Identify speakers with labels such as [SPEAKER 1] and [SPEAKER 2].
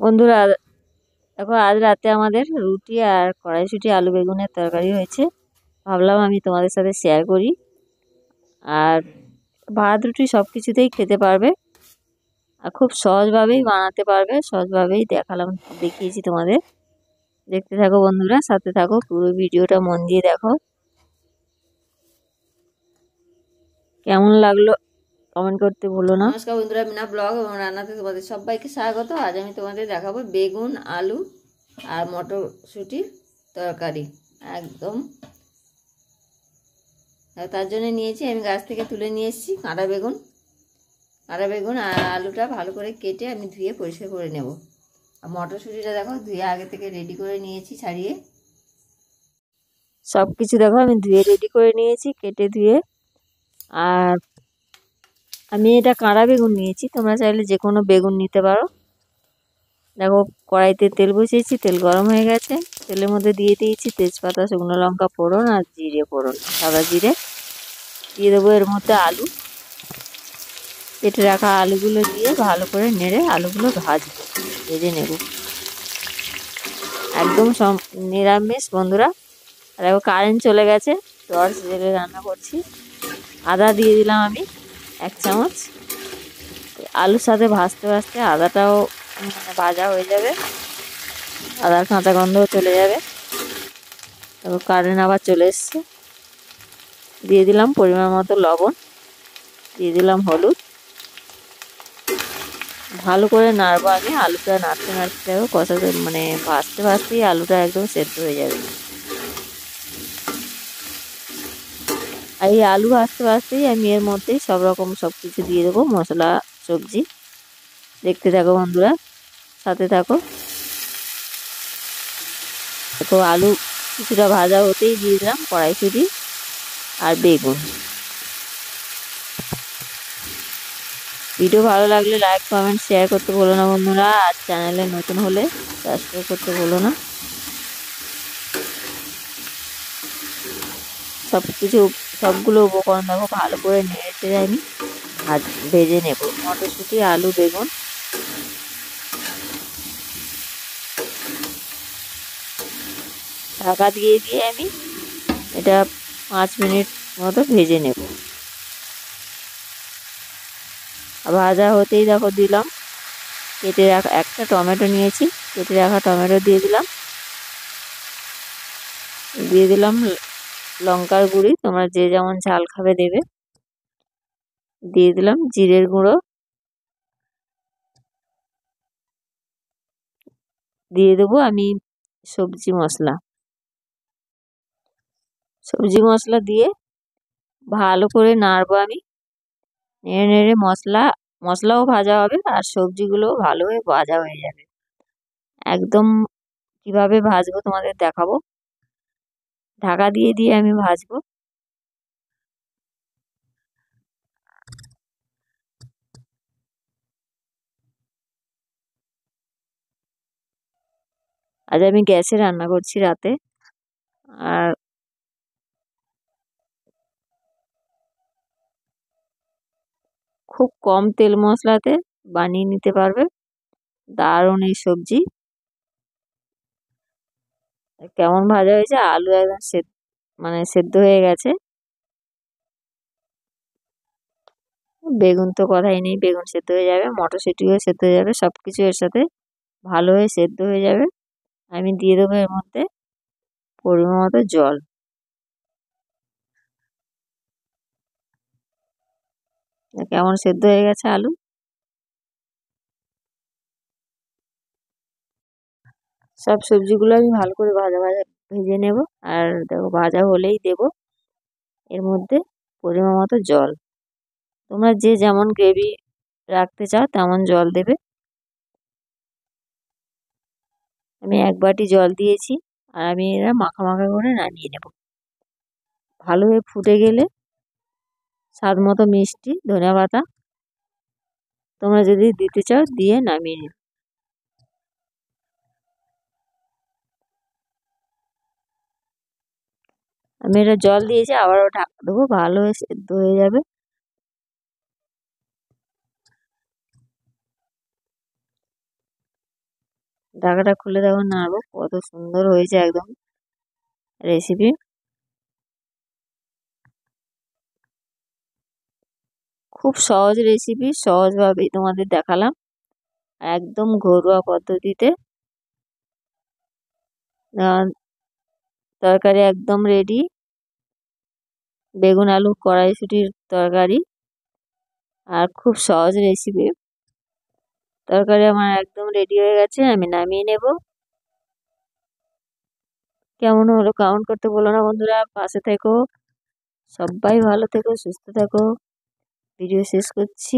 [SPEAKER 1] বন্ধুরা দেখো, আজ রাতে আমাদের রুটি আর কড়াইশুঁটি আলু বেগুনের তরকারি হয়েছে। ভাবলাম আমি তোমাদের সাথে শেয়ার করি। আর ভাত রুটি সব কিছুতেই খেতে পারবে, আর খুব সহজভাবেই বানাতে পারবে। সহজভাবেই দেখিয়েছি তোমাদের। দেখতে থাকো বন্ধুরা, সাথে থাকো, পুরো ভিডিওটা মন দিয়ে দেখো। কেমন লাগলো কমেন্ট করতে ভুলো না। নমস্কার বন্ধুরা, মিনা ব্লগ এবং রান্নাতে তোমাদের সবাইকে স্বাগত। আজ আমি তোমাদের দেখাবো বেগুন, আলু আর মটরশুঁটির তরকারি। একদম তার জন্য নিয়েছি, আমি গাছ থেকে তুলে নিয়ে এসেছি কাঁটা বেগুন। কাঁটা বেগুন আর আলুটা ভালো করে কেটে আমি ধুয়ে পরিষ্কার করে নেব। আর মটরশুঁটিটা দেখো ধুয়ে আগে থেকে রেডি করে নিয়েছি, ছাড়িয়ে সব কিছু দেখো আমি ধুয়ে রেডি করে নিয়েছি, কেটে ধুয়ে। আর আমি এটা কাঁটা বেগুন নিয়েছি, তোমরা চাইলে যে কোনো বেগুন নিতে পারো। দেখো কড়াইতে তেল বসিয়েছি, তেল গরম হয়ে গেছে। তেলের মধ্যে দিয়ে দিয়েছি তেজপাতা, শুকনো লঙ্কা ফোড়ন আর জিরে ফোড়ন, সাদা জিরে। দিয়ে দেবো এর মধ্যে আলু, কেটে রাখা আলুগুলো দিয়ে ভালো করে নেড়ে আলুগুলো ভেজে নেব। একদম নিরামিষ বন্ধুরা। আর দেখো কারেন্ট চলে গেছে, টর্চ জেলে রান্না করছি। আদা দিয়ে দিলাম আমি 1 চামচ। আলুর সাথে ভাজতে ভাজতে আদাটাও ভাজা হয়ে যাবে, আদার কাঁচা গন্ধও চলে যাবে। তারপর কারেন্ট আবার চলে এসছে। দিয়ে দিলাম পরিমাণ মতো লবণ, দিয়ে দিলাম হলুদ। ভালো করে নাড়বো আগে, আলুটা নাড়তে নাড়তে দেখো কষাতে ভাজতে ভাজতেই আলুটা একদম সেদ্ধ হয়ে যাবে। আর এই আলু ভাজতে ভাজতেই আমি এর মধ্যেই সব কিছু দিয়ে দেবো, মশলা সবজি। দেখতে থাকো বন্ধুরা, সাথে থাকো। দেখো আলু কিছুটা ভাজা হতেই দিয়ে দিলাম কড়াইশুঁটি আর বেগুন। ভিডিও ভালো লাগলে লাইক কমেন্ট শেয়ার করতে ভুলো না বন্ধুরা। আর চ্যানেলে নতুন হলে সাবস্ক্রাইব করতে ভুলো না। সবগুলো উপকরণ দেখো ভালো করে নেড়ে চেড়ে আমি ভেজে নেব মটরশুঁটি, আলু, বেগুন। ঢাকা দিয়ে দিয়ে আমি এটা 5 মিনিট মতো ভেজে নেব। ভাজা হতেই দেখো দিলাম কেটে রাখা একটা টমেটো নিয়েছি, কেটে রাখা টমেটো দিয়ে দিলাম। দিয়ে দিলাম লঙ্কার গুঁড়ি, তোমরা যে যেমন ঝাল খাবে দেবে। দিয়ে দিলাম জিরের গুঁড়ো, দিয়ে দেবো আমি সবজি মশলা দিয়ে ভালো করে নাড়বো আমি। নেড়ে নেড়ে মশলাও ভাজা হবে আর সবজিগুলোও ভালোভাবে ভাজা হয়ে যাবে। একদম কিভাবে ভাজবো তোমাদের দেখাবো। ঢাকা দিয়ে দিয়ে আমি ভাজবো। আজ আমি গ্যাসে রান্না করছি রাতে। আর খুব কম তেল মশলাতে বানিয়ে নিতে পারবে দারুণ এই সবজি। কেমন ভাজা হয়েছে, আলু একদম সেদ্ধ হয়ে গেছে। বেগুন তো কথাই নেই, বেগুন সেদ্ধ হয়ে যাবে, মটরশুঁটিও সেদ্ধ হয়ে যাবে, সব কিছু এর সাথে ভালো হয়ে সেদ্ধ হয়ে যাবে। আমি দিয়ে দেবো এর মধ্যে পরিমাণ মতো জল। কেমন সেদ্ধ হয়ে গেছে আলু। সব সবজিগুলো আমি ভালো করে ভাজা ভেজে নেব। আর দেখো ভাজা হলেই দেব এর মধ্যে পরিমাণ মতো জল। তোমরা যে যেমন গ্রেভি রাখতে চাও তেমন জল দেবে। আমি 1 বাটি জল দিয়েছি। আর আমি এরা মাখা মাখা করে নামিয়ে নেব। ভালো হয়ে ফুটে গেলে স্বাদ মতো মিষ্টি, ধনিয়া পাতা তোমরা যদি দিতে চাও দিয়ে নামিয়ে নেবে। আমি এটা জল দিয়েছি, আবারও ঢাকা দেবো, ভালো হয়ে সেদ্ধ হয়ে যাবে। ঢাকাটা খুলে দেখো নাড়বো, কত সুন্দর হয়েছে একদম রেসিপি। খুব সহজ রেসিপি, সহজভাবেই তোমাদের দেখালাম, একদম ঘরোয়া পদ্ধতিতে। তরকারি একদম রেডি, বেগুন আলু কড়াইশুঁটির তরকারি, আর খুব সহজ রেসিপি। তরকারি আমার একদম রেডি হয়ে গেছে, আমি নামিয়ে নেব। কেমন হলো কমেন্ট করতে বলো না বন্ধুরা, পাশে থেকো, সবাই ভালো থেকো, সুস্থ থেকো। ভিডিও শেষ করছি।